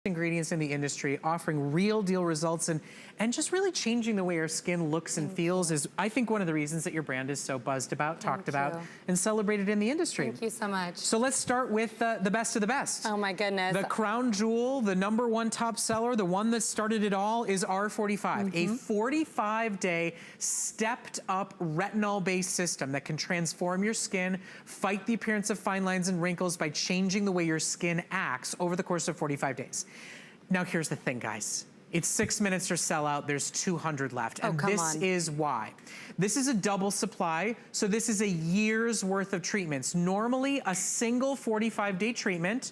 ingredients in the industry, offering real deal results and just really changing the way our skin looks and feels is, I think, one of the reasons that your brand is so buzzed about, talked about, and celebrated in the industry. Thank you so much. So let's start with the best of the best. Oh my goodness. The crown jewel, the #1 top seller, the one that started it all is R45, a 45-day stepped up retinol-based system that can transform your skin, fight the appearance of fine lines and wrinkles by changing the way your skin acts over the course of 45 days. Now here's the thing, guys. It's 6 minutes or sell out, there's 200 left. And this is why. This is a double supply, so this is a year's worth of treatments. Normally, a single 45-day treatment,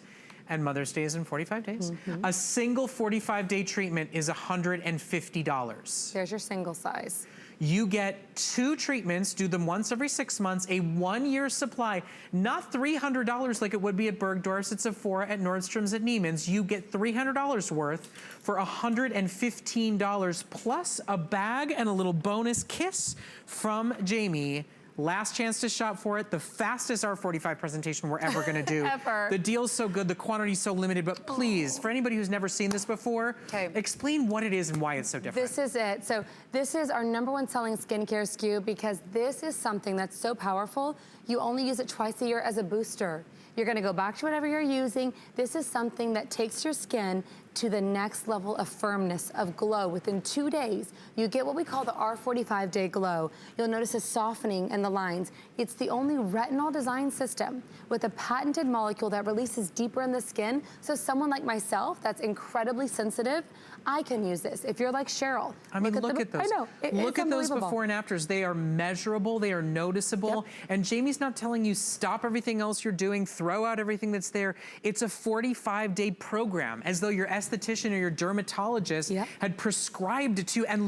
and Mother's Day is in 45 days, a single 45-day treatment is $150. There's your single size. You get 2 treatments, do them once every 6 months, a 1-year supply, not $300 like it would be at Bergdorf's, at Sephora, at Nordstrom's, at Neiman's. You get $300 worth for $115 plus a bag and a little bonus kiss from Jamie. Last chance to shop for it. The fastest R45 presentation we're ever gonna do. Ever. The deal's so good, the quantity's so limited, but please, for anybody who's never seen this before, explain what it is and why it's so different. This is it. So this is our #1 selling skincare SKU because this is something that's so powerful, you only use it twice a year as a booster. You're gonna go back to whatever you're using. This is something that takes your skin to the next level of firmness, of glow. Within 2 days, you get what we call the R45-day glow. You'll notice a softening in the lines. It's the only retinol design system with a patented molecule that releases deeper in the skin. So someone like myself that's incredibly sensitive, I can use this. If you're like Cheryl, I mean, look at those. I know. Look at those before and afters. They are measurable, they are noticeable. And Jamie's not telling you stop everything else you're doing, throw out everything that's there. It's a 45-day program, as though your esthetician or your dermatologist had prescribed it to you. And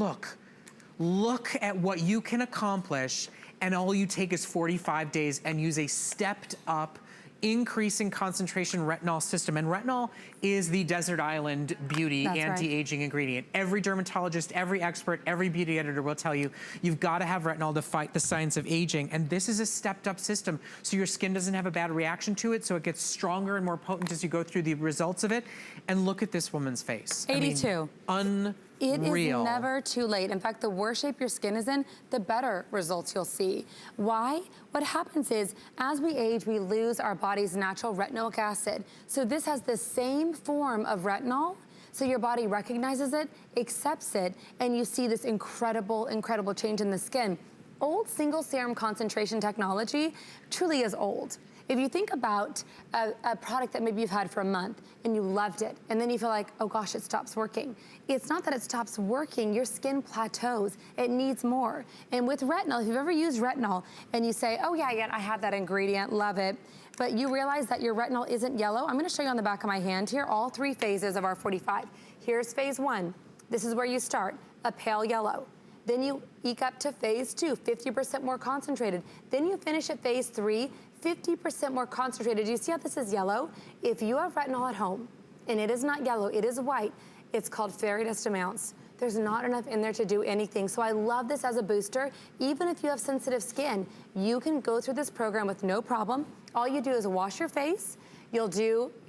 look at what you can accomplish, and all you take is 45 days and use a stepped up increasing concentration retinol system. And retinol is the desert island beauty anti-aging ingredient. Every dermatologist, every expert, every beauty editor will tell you, you've got to have retinol to fight the signs of aging. And this is a stepped up system, so your skin doesn't have a bad reaction to it, so it gets stronger and more potent as you go through the results of it. And look at this woman's face. 82. I mean, it is never too late. In fact, the worse shape your skin is in, the better results you'll see. Why? What happens is, as we age, we lose our body's natural retinoic acid. So this has the same form of retinol, so your body recognizes it, accepts it, and you see this incredible, incredible change in the skin. Old single serum concentration technology truly is old. If you think about a product that maybe you've had for a month and you loved it, and then you feel like, oh gosh, it stops working. It's not that it stops working, your skin plateaus, it needs more. And with retinol, if you've ever used retinol and you say, oh yeah, I have that ingredient, love it, but you realize that your retinol isn't yellow, I'm gonna show you on the back of my hand here, all 3 phases of our 45. Here's phase 1. This is where you start, a pale yellow. Then you eke up to phase 2, 50% more concentrated. Then you finish at phase 3, 50% more concentrated. Do you see how this is yellow? If you have retinol at home, and it is not yellow, it is white, it's called fairy dust amounts. There's not enough in there to do anything. So I love this as a booster. Even if you have sensitive skin, you can go through this program with no problem. All you do is wash your face. You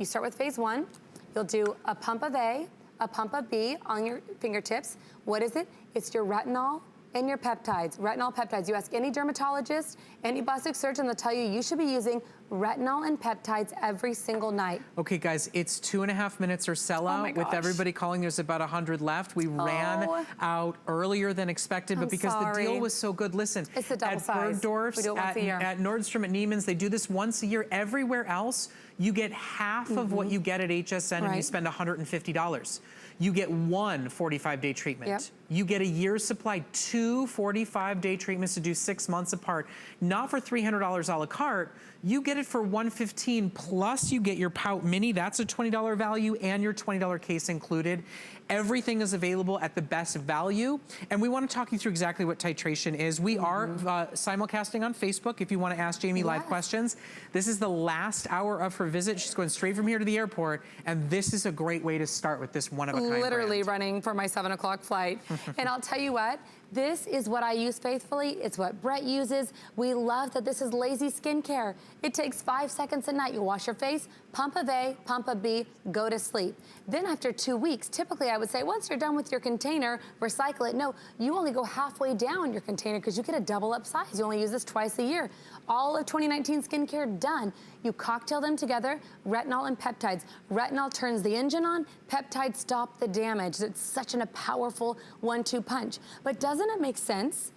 start with phase 1. You'll do a pump of A, a pump of B on your fingertips. What is it? It's your retinol and your peptides, retinol peptides. You ask any dermatologist, any plastic surgeon, they'll tell you should be using retinol and peptides every single night. Okay guys, it's 2.5 minutes or sell out. With everybody calling, there's about 100 left. We ran out earlier than expected, but because the deal was so good, listen, it's the double at size. Bergdorf's, at Nordstrom, at Neiman's, they do this once a year. Everywhere else, you get half of what you get at HSN and you spend $150. You get 1 45-day treatment. You get a year's supply, 2 45-day treatments to do 6 months apart, not for $300 a la carte. You get it for $115, plus you get your Pout Mini, that's a $20 value, and your $20 case included. Everything is available at the best value, and we want to talk you through exactly what titration is. We are simulcasting on Facebook if you want to ask Jamie live questions. This is the last hour of her visit. She's going straight from here to the airport, and this is a great way to start with this one-of-a-kind Literally brand. running for my 7 o'clock flight. And I'll tell you what, This is what I use faithfully. It's what Brett uses. We love that this is lazy skincare. It takes 5 seconds a night. You wash your face, pump of A, pump of B, go to sleep. Then after 2 weeks, typically I would say once you're done with your container, recycle it. No, you only go halfway down your container because you get a double up size. You only use this twice a year. All of 2019 skincare done. You cocktail them together, retinol and peptides. Retinol turns the engine on, peptides stop the damage. It's such a powerful 1-2 punch. But doesn't it make sense?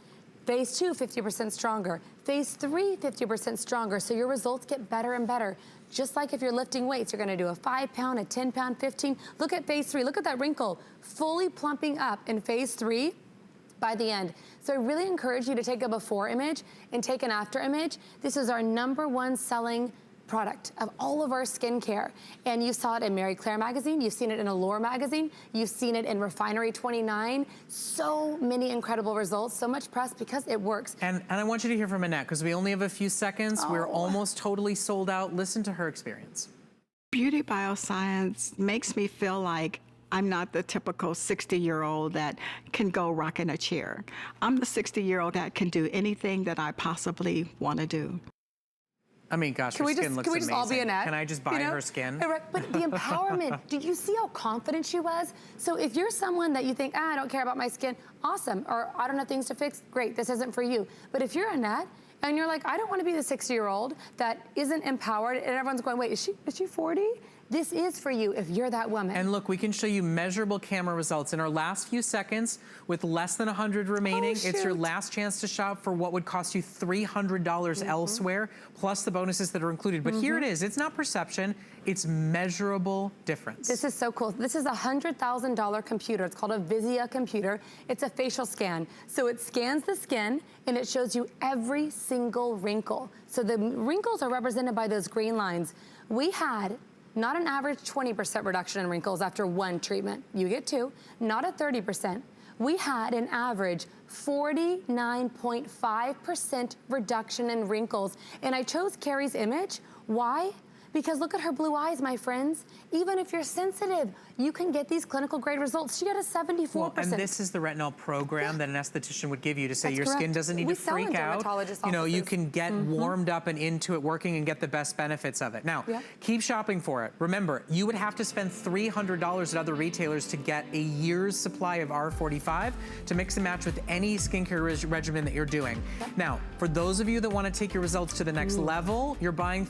Phase 2, 50% stronger. Phase 3, 50% stronger. So your results get better and better. Just like if you're lifting weights, you're gonna do a 5 pound, a 10 pound, 15. Look at phase 3, look at that wrinkle. Fully plumping up in phase 3 by the end. So I really encourage you to take a before image and take an after image. This is our #1 selling product of all of our skincare. And you saw it in Marie Claire magazine, you've seen it in Allure magazine, you've seen it in Refinery 29. So many incredible results, so much press because it works. And I want you to hear from Annette because we only have a few seconds. Oh. We're almost totally sold out. Listen to her experience. Beauty bioscience makes me feel like I'm not the typical 60-year-old that can go rock in a chair. I'm the 60-year-old that can do anything that I possibly want to do. I mean, gosh, her skin looks amazing. Can we just all be Annette? Can I just buy her skin? But the empowerment, did you see how confident she was? So if you're someone that you think, I don't care about my skin, awesome. Or I don't have things to fix, great, this isn't for you. But if you're Annette, and you're like, I don't want to be the 60-year-old that isn't empowered, and everyone's going, wait, is she 40? This is for you if you're that woman. And look, we can show you measurable camera results in our last few seconds with less than 100 remaining. It's your last chance to shop for what would cost you $300 elsewhere, plus the bonuses that are included. But here it is. It's not perception. It's measurable difference. This is so cool. This is a $100,000 computer. It's called a Vizia computer. It's a facial scan. So it scans the skin and it shows you every single wrinkle. So the wrinkles are represented by those green lines. We had not an average 20% reduction in wrinkles after 1 treatment. You get 2, not a 30%. We had an average 49.5% reduction in wrinkles. And I chose Carrie's image. Why? Because look at her blue eyes, my friends. Even if you're sensitive, you can get these clinical grade results. She got a 74%. Well, and this is the retinol program that an esthetician would give you to say That's your correct. skin doesn't need We to sell in freak out. dermatologist You know, you offices. can get warmed up and into it working and get the best benefits of it. Now, keep shopping for it. Remember, you would have to spend $300 at other retailers to get a year's supply of R45 to mix and match with any skincare regimen that you're doing. Now, for those of you that want to take your results to the next level, you're buying